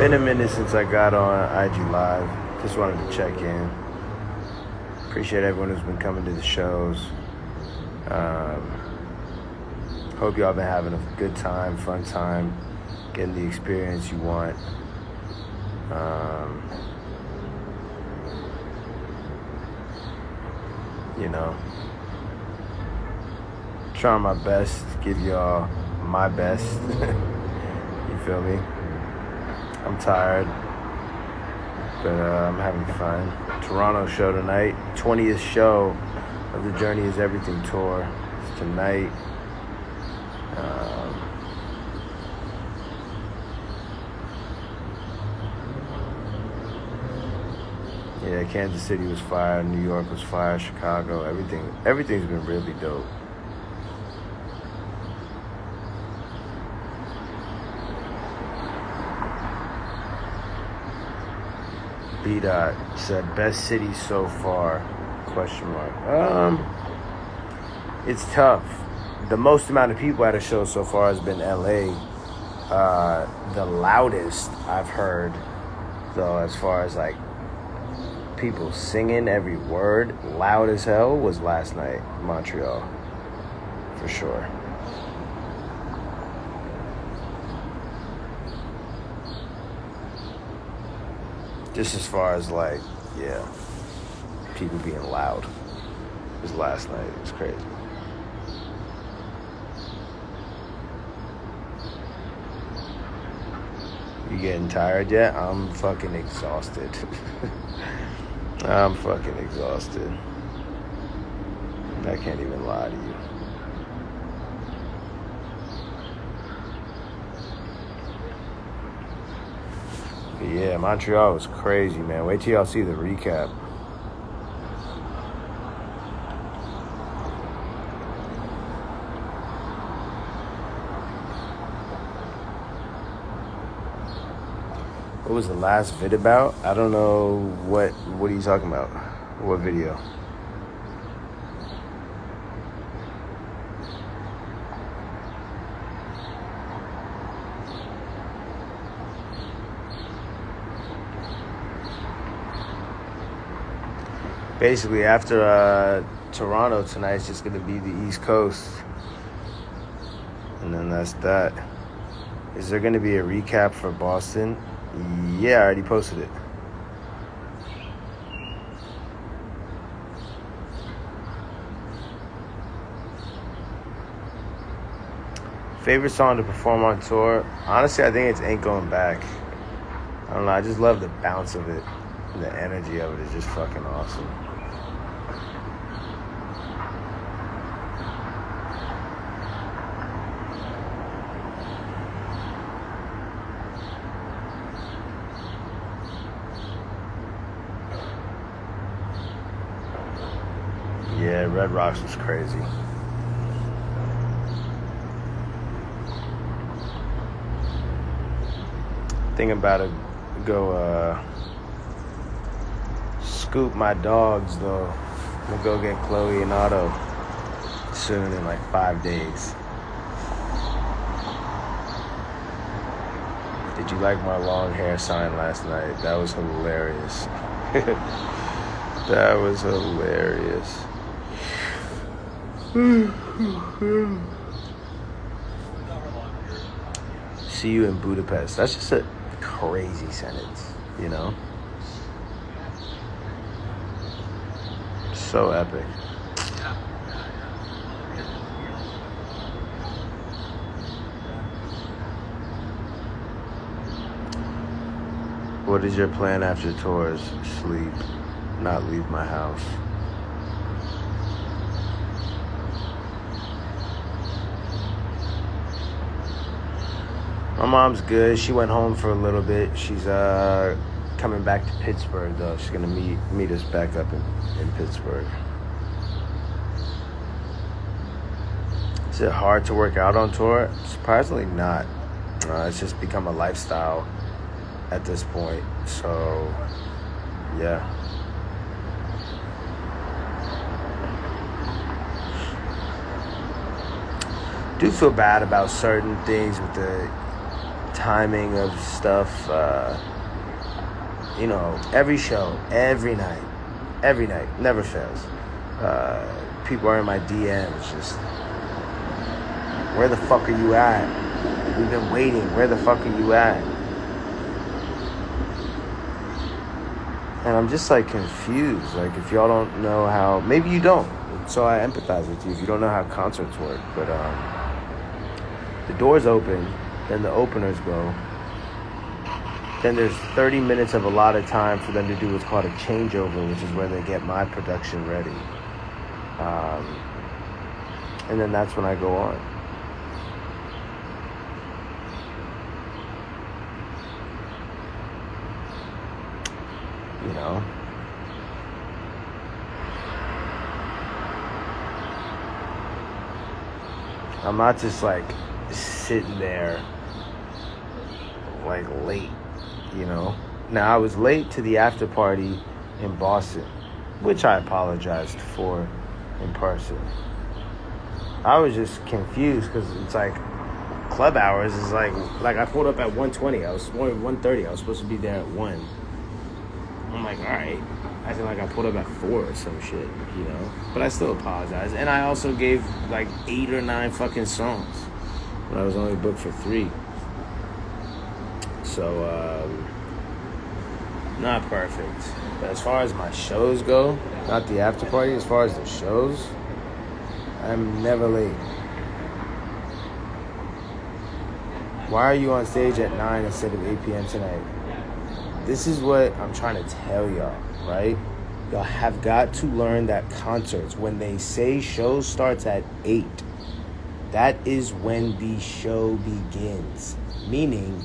Been a minute since I got on IG Live. Just wanted to check in. Appreciate everyone who's been coming to the shows. Hope y'all been having a good time, fun time, getting the experience you want. You know, trying my best to give y'all my best. You feel me? I'm tired, but I'm having fun. Toronto show tonight, 20th show of the Journey is Everything tour. It's tonight. Yeah, Kansas City was fire, New York was fire, Chicago, everything's been really dope. B-Dot said, best city so far, ? It's tough. The most amount of people at a show so far has been LA. The loudest I've heard, though, as far as like people singing every word loud as hell, was last night, Montreal, for sure. Just as far as like, yeah, people being loud. It was last night. It was crazy. You getting tired yet? I'm fucking exhausted. I'm fucking exhausted. I can't even lie to you. But yeah, Montreal was crazy, man. Wait till y'all see the recap. What was the last vid about? I don't know. What are you talking about? What video? Basically, after Toronto tonight, it's just going to be the East Coast. And then that's that. Is there going to be a recap for Boston? Yeah, I already posted it. Favorite song to perform on tour? Honestly, I think it's Ain't Going Back. I don't know, I just love the bounce of it. And the energy of it is just fucking awesome. Yeah, Red Rocks was crazy. Thinking about to go scoop my dogs, though. I'm gonna go get Chloe and Otto soon, in like 5 days. Did you like my long hair sign last night? That was hilarious. That was hilarious. See you in Budapest. That's just a crazy sentence, you know? So epic. What is your plan after tours? Sleep, not leave my house. My mom's good. She went home for a little bit. She's coming back to Pittsburgh, though. She's gonna meet us back up in Pittsburgh. Is it hard to work out on tour? Surprisingly not. It's just become a lifestyle at this point. So, yeah. Do feel bad about certain things with the timing of stuff. You know, every show, every night, never fails. People are in my DMs just, where the fuck are you at? We've been waiting. Where the fuck are you at? And I'm just like confused. Like, if y'all don't know how, maybe you don't. So I empathize with you if you don't know how concerts work. But the doors open, then the openers go. Then there's 30 minutes of a lot of time for them to do what's called a changeover, which is where they get my production ready. And then that's when I go on. You know? I'm not just like sitting there like late, you know? Now, I was late to the after party in Boston, which I apologized for in person. I was just confused because it's like club hours is like I pulled up at 1:20. I was 1:30. I was supposed to be there at 1. I'm like, all right. I feel like I pulled up at 4 or some shit, you know? But I still apologize. And I also gave like 8 or 9 fucking songs when I was only booked for 3. So, not perfect. But as far as my shows go, not the after party, as far as the shows, I'm never late. Why are you on stage at 9 instead of 8 p.m. tonight? This is what I'm trying to tell y'all, right? Y'all have got to learn that concerts, when they say show starts at 8, that is when the show begins. Meaning,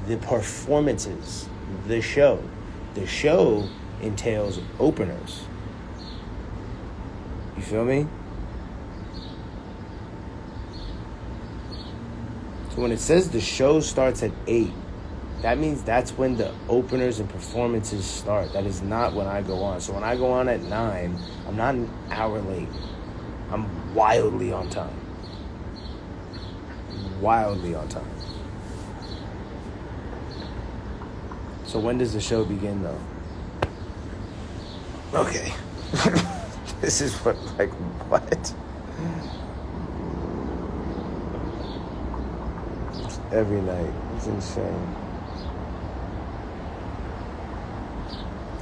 the performances, the show. The show entails openers. You feel me? So when it says the show starts at 8, that means that's when the openers and performances start. That is not when I go on. So when I go on at 9, I'm not an hour late. I'm wildly on time. Wildly on time. So when does the show begin, though? Okay. This is what, like, what? It's every night. It's insane.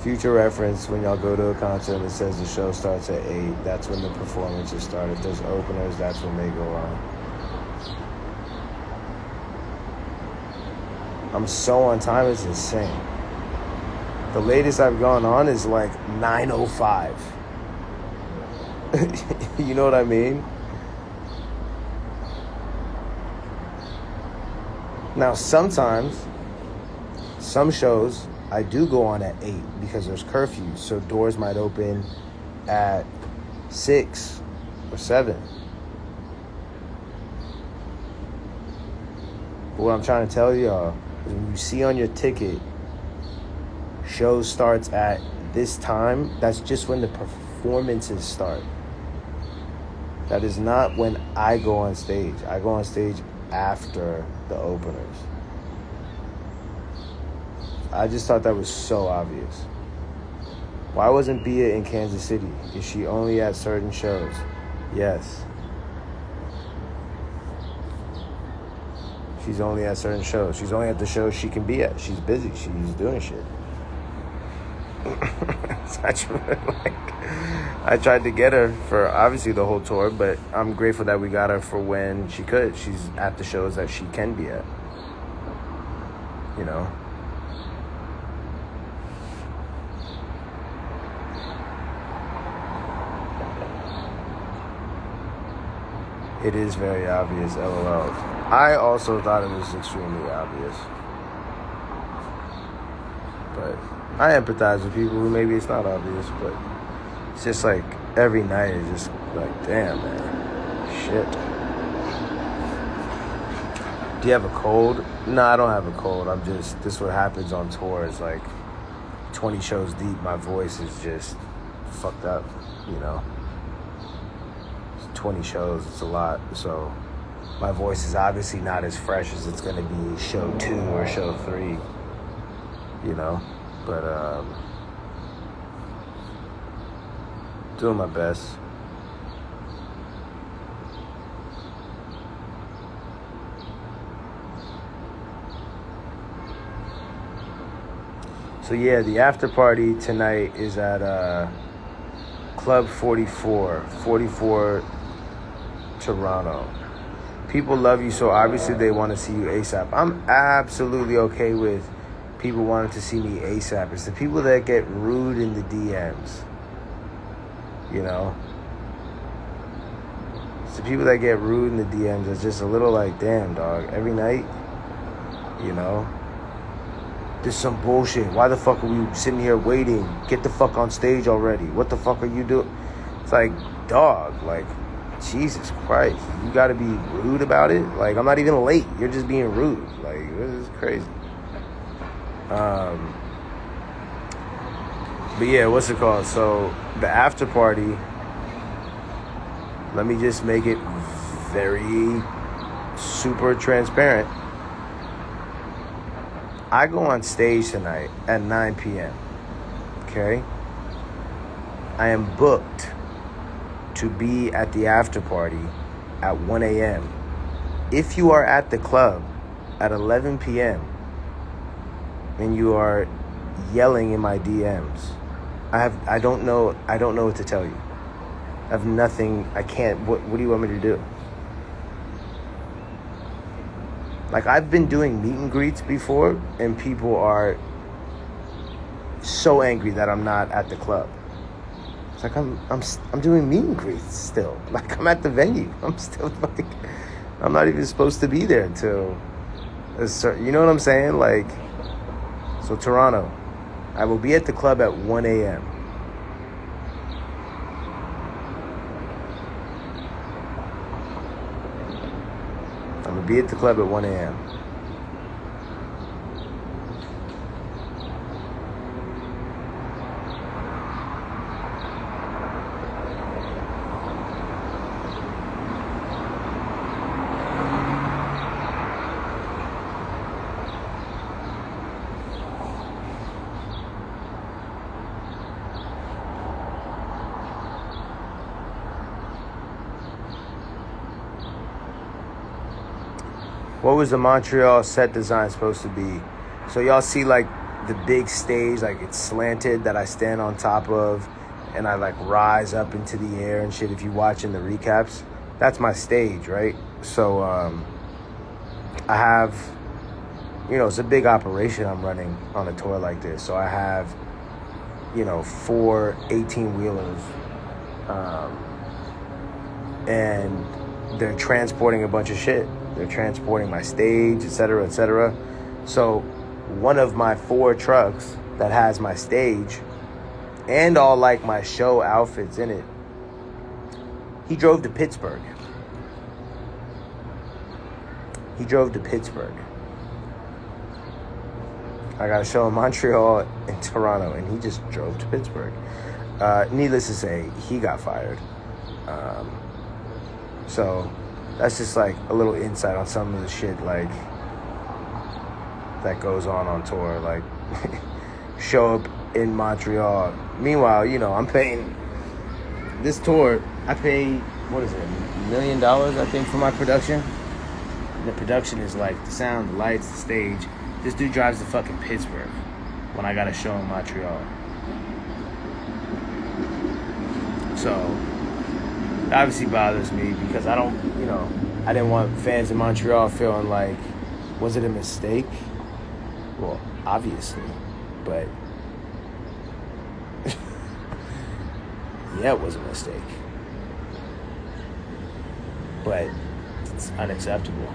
Future reference, when y'all go to a concert and it says the show starts at 8, that's when the performances start. If there's openers, that's when they go on. I'm so on time, it's insane. The latest I've gone on is like 9:05. You know what I mean? Now, sometimes, some shows, I do go on at 8 because there's curfew, so doors might open at 6 or 7. But what I'm trying to tell y'all is when you see on your ticket, show starts at this time, that's just when the performances start. That is not when I go on stage. I go on stage after the openers. I just thought that was so obvious. Why wasn't Bia in Kansas City? Is she only at certain shows? Yes. She's only at certain shows. She's only at the shows she can be at. She's busy. She's doing shit. I tried to get her for obviously the whole tour, but I'm grateful that we got her for when she could. She's at the shows that she can be at. You know? It is very obvious, LOL. I also thought it was extremely obvious. But I empathize with people who maybe it's not obvious, but it's just like every night is just like, damn, man. Shit. Do you have a cold? No, I don't have a cold. This is what happens on tours. Like 20 shows deep, my voice is just fucked up, you know? 20 shows, it's a lot. So my voice is obviously not as fresh as it's going to be show 2 or show 3, you know, but doing my best. So yeah, the after party tonight is at Club 44 Toronto. People love you, so obviously they want to see you ASAP. I'm absolutely okay with people wanting to see me ASAP. It's the people that get rude in the DMs, you know? It's the people that get rude in the DMs. It's just a little like, damn, dog, every night, you know? This is some bullshit. Why the fuck are we sitting here waiting? Get the fuck on stage already. What the fuck are you doing? It's like, dog, like, Jesus Christ. You gotta be rude about it? Like, I'm not even late. You're just being rude. Like, this is crazy. But yeah, what's it called? So, the after party, let me just make it very super transparent. I go on stage tonight at 9 p.m., okay? I am booked to be at the after party at 1 a.m. If you are at the club at 11 p.m. and you are yelling in my DMs, I don't know what to tell you. I have nothing, I can't, what do you want me to do? Like, I've been doing meet and greets before, and people are so angry that I'm not at the club. It's like I'm doing meet and greets still. Like, I'm at the venue. I'm still like, I'm not even supposed to be there until a certain, you know what I'm saying? Like, so Toronto, I will be at the club at 1 a.m. I'm going to be at the club at 1 a.m. What was the Montreal set design supposed to be? So y'all see like the big stage, like it's slanted that I stand on top of and I like rise up into the air and shit. If you watching the recaps, that's my stage, right? So I have, you know, it's a big operation I'm running on a tour like this. So I have, you know, 4 18-wheelers and they're transporting a bunch of shit. They're transporting my stage, et cetera, et cetera. So one of my 4 trucks that has my stage and all like my show outfits in it, he drove to Pittsburgh. I got a show in Montreal and Toronto, and he just drove to Pittsburgh. Needless to say, he got fired. So that's just like a little insight on some of the shit like that goes on tour. Like show up in Montreal. Meanwhile, you know, I'm paying this tour. I pay, what is it, $1 million I think for my production. The production is like the sound, the lights, the stage. This dude drives to fucking Pittsburgh when I got a show in Montreal. So it obviously bothers me because I don't, you know, I didn't want fans in Montreal feeling like, was it a mistake? Well, obviously, but yeah, it was a mistake. But it's unacceptable.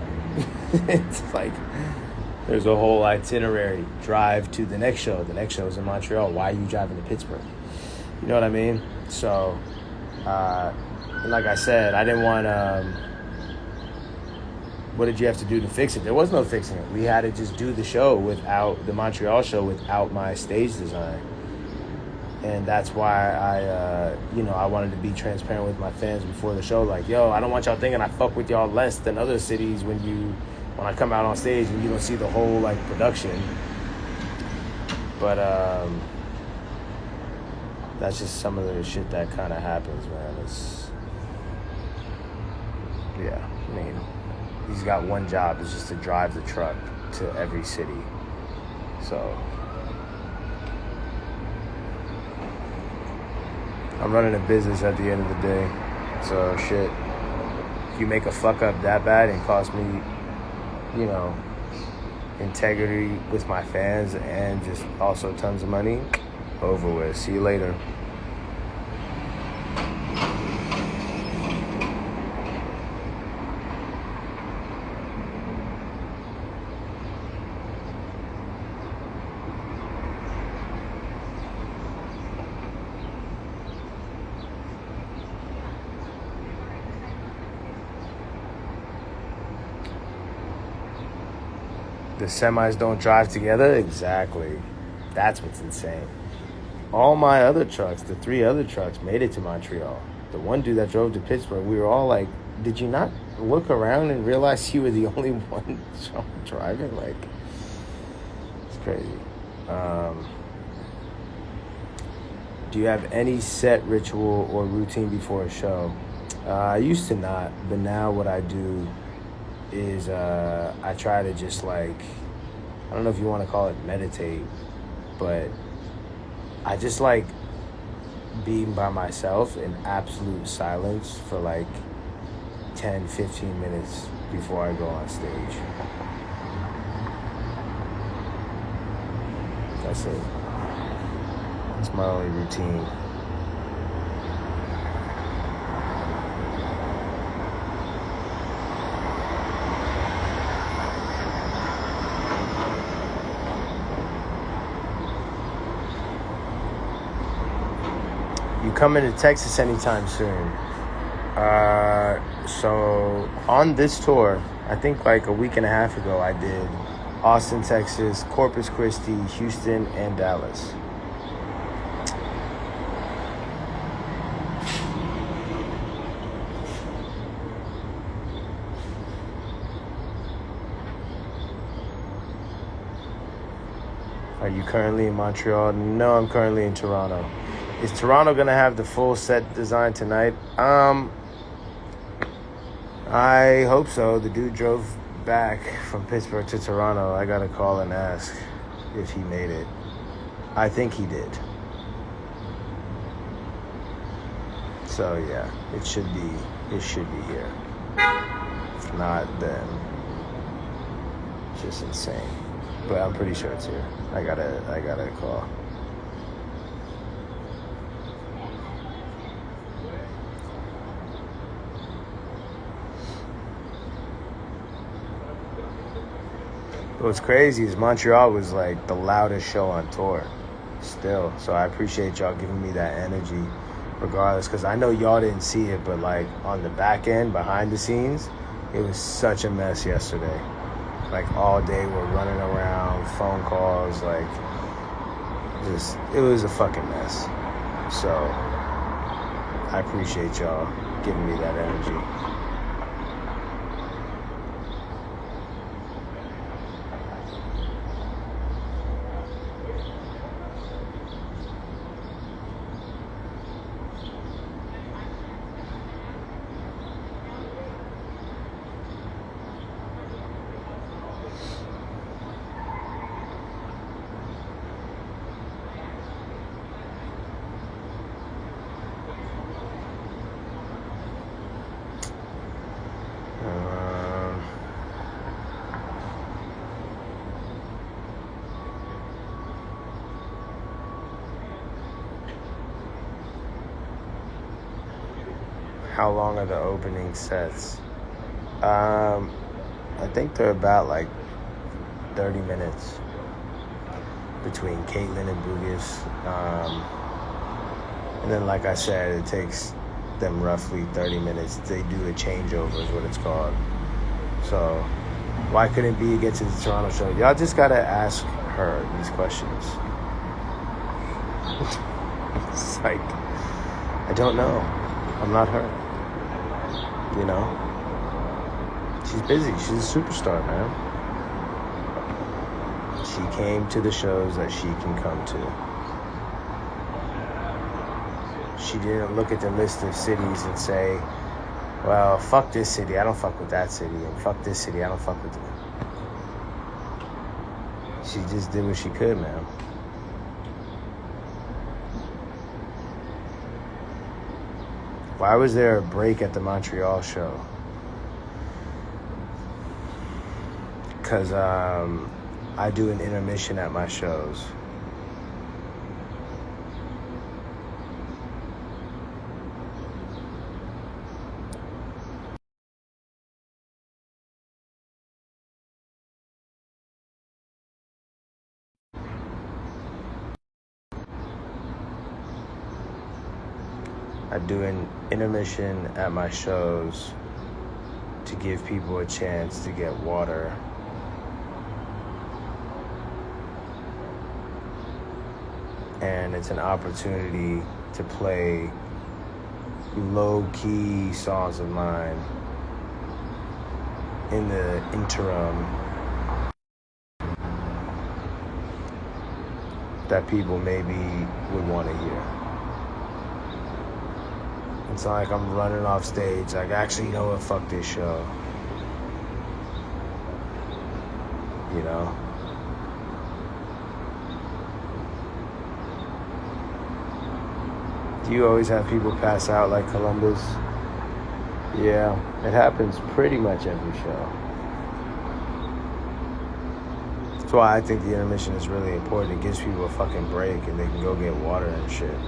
It's like, there's a whole itinerary. Drive to the next show. The next show is in Montreal. Why are you driving to Pittsburgh? You know what I mean? So, and like I said, I didn't want, what did you have to do to fix it? There was no fixing it. We had to just do the show without, the Montreal show without my stage design. And that's why I wanted to be transparent with my fans before the show. Like, yo, I don't want y'all thinking I fuck with y'all less than other cities when I come out on stage and you don't see the whole like production. But that's just some of the shit that kind of happens, man. I mean, he's got one job, it's just to drive the truck to every city. So I'm running a business at the end of the day. So shit, if you make a fuck up that bad and cost me, integrity with my fans and just also tons of money, over with. See you later. The semis don't drive together? Exactly. That's what's insane. All my other trucks, the 3 other trucks, made it to Montreal. The one dude that drove to Pittsburgh, we were all like, did you not look around and realize you were the only one driving? Like, it's crazy. Do you have any set ritual or routine before a show? I used to not, but now what I do is I try to just like, I don't know if you want to call it meditate, but I just like being by myself in absolute silence for like 10, 15 minutes before I go on stage. That's it. It's my only routine. You coming to Texas anytime soon? So on this tour, I think like a week and a half ago, I did Austin, Texas, Corpus Christi, Houston, and Dallas. Are you currently in Montreal? No, I'm currently in Toronto. Is Toronto going to have the full set design tonight? I hope so. The dude drove back from Pittsburgh to Toronto. I got to call and ask if he made it. I think he did. So yeah, it should be here. If not, then it's just insane. But I'm pretty sure it's here. I gotta call. What's crazy is Montreal was like the loudest show on tour still. So I appreciate y'all giving me that energy regardless, because I know y'all didn't see it, but like on the back end, behind the scenes, it was such a mess yesterday. Like all day we're running around, phone calls, like just, it was a fucking mess. So I appreciate y'all giving me that energy. How long are the opening sets? I think they're about like 30 minutes between Caitlin and Bugis. And then, like I said, it takes them roughly 30 minutes. They do a changeover is what it's called. So why couldn't B get to the Toronto show? Y'all just gotta ask her these questions. It's like, I don't know. I'm not her. You know? She's busy. She's a superstar, man. She came to the shows that she can come to. She didn't look at the list of cities and say, well, fuck this city, I don't fuck with that city, and fuck this city, I don't fuck with it. She just did what she could, man. Why was there a break at the Montreal show? Because I do an intermission at my shows. I do an intermission at my shows to give people a chance to get water. And it's an opportunity to play low-key songs of mine in the interim that people maybe would want to hear. It's not like I'm running off stage like, actually, you know what, fuck this show. You know? Do you always have people pass out like Columbus? Yeah, it happens pretty much every show. That's why I think the intermission is really important. It gives people a fucking break and they can go get water and shit.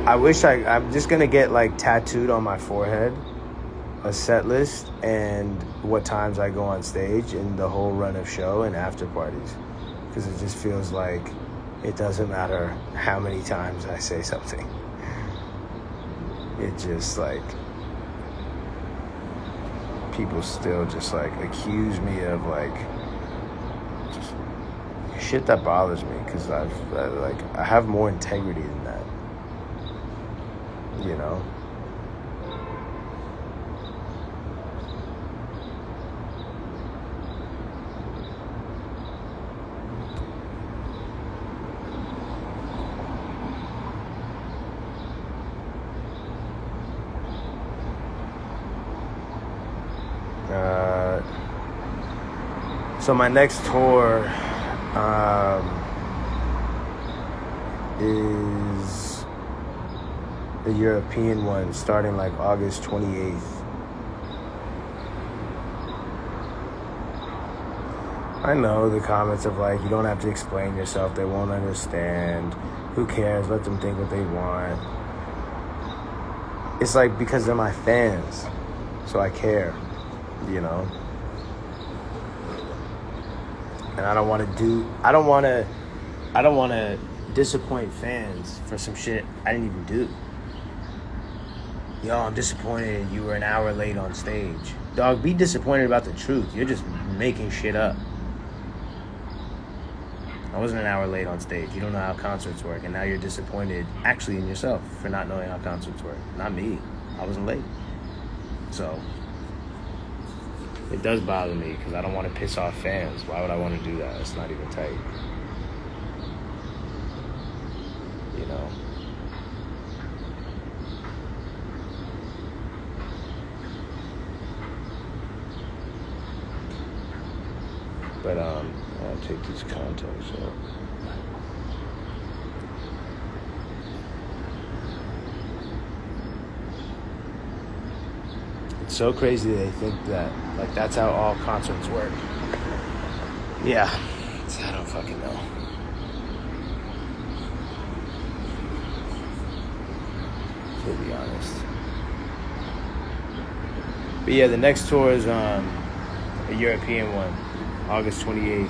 I wish I'm just gonna get like tattooed on my forehead a set list and what times I go on stage in the whole run of show and after parties. Because it just feels like it doesn't matter how many times I say something. It just like, people still just like accuse me of like, just shit that bothers me. Because I have more integrity than that. You know? So my next tour is the European one, starting like August 28th. I know the comments of like, you don't have to explain yourself, they won't understand, who cares, let them think what they want. It's like, because they're my fans, so I care, you know? And I don't want to disappoint fans for some shit I didn't even do. Yo, I'm disappointed you were an hour late on stage. Dog, be disappointed about the truth. You're just making shit up. I wasn't an hour late on stage. You don't know how concerts work, and now you're disappointed actually in yourself for not knowing how concerts work. Not me. I wasn't late. So it does bother me because I don't want to piss off fans. Why would I want to do that? It's not even tight. You know? But I'll take these contacts out. It's so crazy they think that, like, that's how all concerts work. Yeah, I don't fucking know. To be honest. But yeah, the next tour is a European one, August 28th.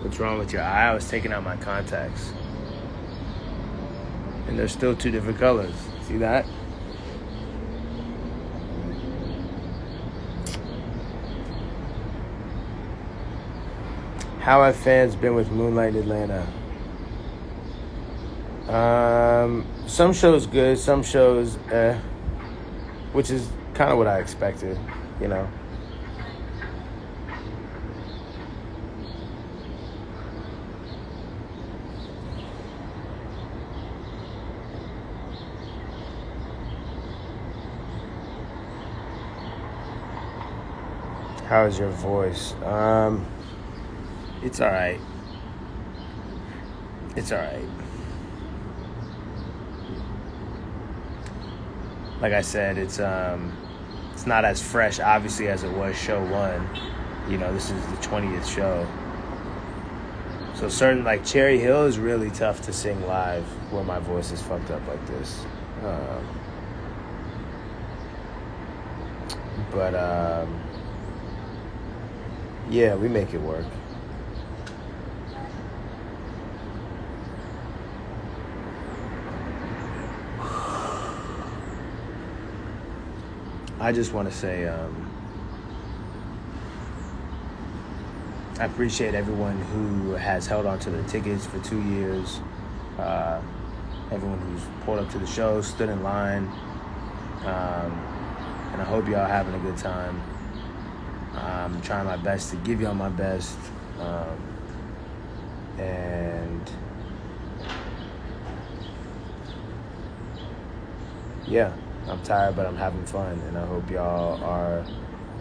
What's wrong with your eye? I was taking out my contacts. And they're still two different colors. See that? How have fans been with Moonlight in Atlanta? Some shows good, some shows which is kind of what I expected, you know. How is your voice? It's all right. It's all right. Like I said, it's not as fresh, obviously, as it was show 1. You know, this is the 20th show. So certain, like Cherry Hill is really tough to sing live where my voice is fucked up like this. But yeah, we make it work. I just want to say I appreciate everyone who has held on to their tickets for 2 years. Everyone who's pulled up to the show, stood in line. And I hope y'all having a good time. I'm trying my best to give y'all my best. And yeah, I'm tired, but I'm having fun. And I hope y'all are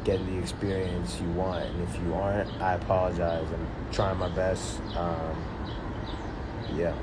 getting the experience you want. And if you aren't, I apologize. I'm trying my best. Yeah.